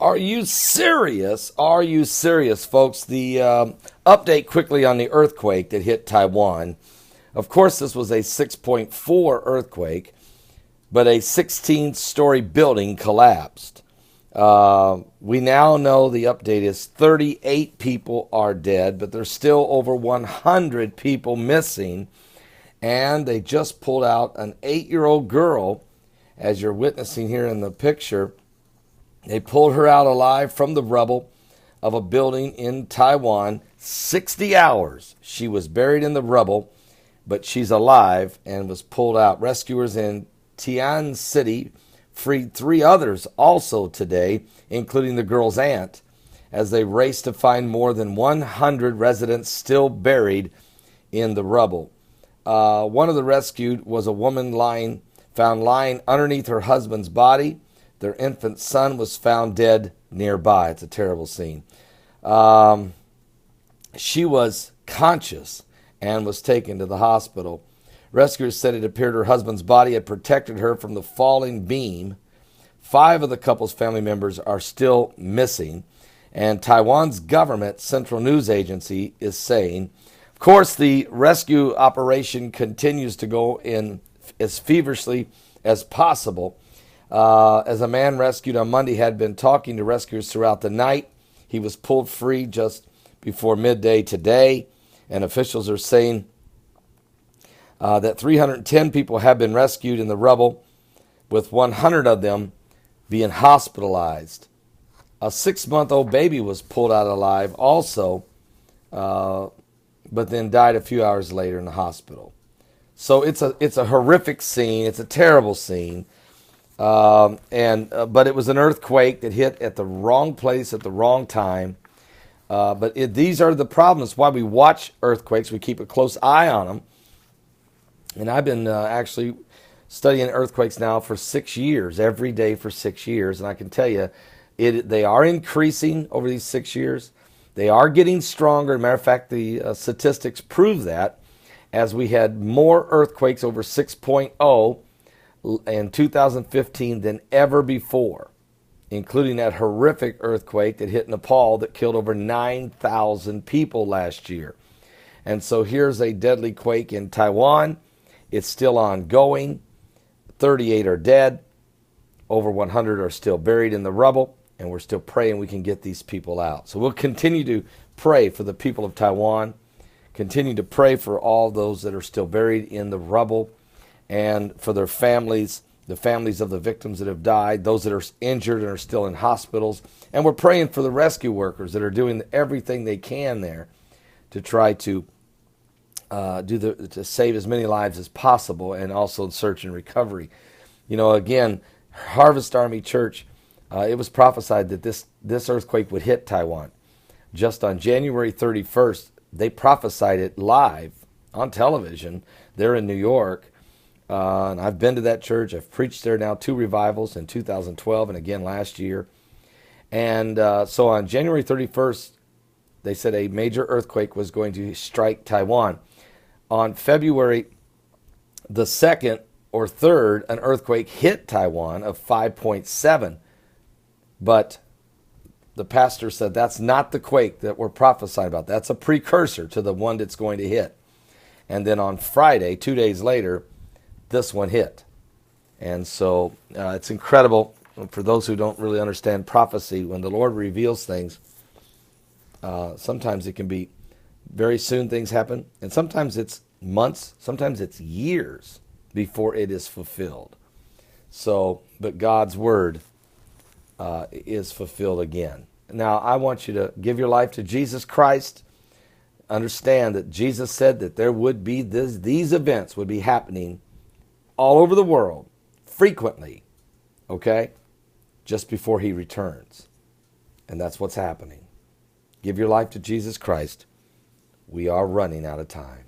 Are you serious? Are you serious, folks? The update quickly on the earthquake that hit Taiwan. Of course, this was a 6.4 earthquake, but a 16-story building collapsed. We now know the update is 38 people are dead, but there's still over 100 people missing. And they just pulled out an 8-year-old girl, as you're witnessing here in the picture. They pulled her out alive from the rubble of a building in Taiwan. 60 hours she was buried in the rubble, but she's alive and was pulled out. Rescuers in Tian City freed 3 others also today, including the girl's aunt, as they raced to find more than 100 residents still buried in the rubble. One of the rescued was a woman found lying underneath her husband's body. Their infant son was found dead nearby. It's a terrible scene. She was conscious and was taken to the hospital. Rescuers said it appeared her husband's body had protected her from the falling beam. 5 of the couple's family members are still missing. And Taiwan's government central news agency is saying, of course, the rescue operation continues to go in as feverishly as possible. As a man rescued on Monday had been talking to rescuers throughout the night, he was pulled free just before midday today, and officials are saying that 310 people have been rescued in the rubble, with 100 of them being hospitalized. A 6-month-old baby was pulled out alive also, but then died a few hours later in the hospital. So it's a horrific scene. It's a terrible scene. But it was an earthquake that hit at the wrong place at the wrong time. These are the problems. Why we watch earthquakes. We keep a close eye on them. And I've been actually studying earthquakes now for 6 years, every day for 6 years. And I can tell you, they are increasing over these 6 years. They are getting stronger. As a matter of fact, the statistics prove that, as we had more earthquakes over 6.0 in 2015 than ever before, including that horrific earthquake that hit Nepal that killed over 9,000 people last year. And so here's a deadly quake in Taiwan. It's still ongoing. 38 are dead. Over 100 are still buried in the rubble, and we're still praying we can get these people out. So we'll continue to pray for the people of Taiwan, continue to pray for all those that are still buried in the rubble, and for their families, the families of the victims that have died, those that are injured and are still in hospitals. And we're praying for the rescue workers that are doing everything they can there to try to to save as many lives as possible, and also search and recovery. You know, again, Harvest Army Church, it was prophesied that this earthquake would hit Taiwan. Just on January 31st, they prophesied it live on television. They're in New York. And I've been to that church. I've preached there now 2 revivals in 2012 and again last year. And so on January 31st, they said a major earthquake was going to strike Taiwan. On February the 2nd or 3rd, an earthquake hit Taiwan of 5.7. But the pastor said that's not the quake that we're prophesying about. That's a precursor to the one that's going to hit. And then on Friday, 2 days later, this one hit. And so it's incredible for those who don't really understand prophecy. When the Lord reveals things, sometimes it can be very soon things happen, and sometimes it's months, sometimes it's years before it is fulfilled. So, but God's word is fulfilled again. Now, I want you to give your life to Jesus Christ. Understand that Jesus said that there would be these events would be happening all over the world, frequently, okay, just before he returns. And that's what's happening. Give your life to Jesus Christ. We are running out of time.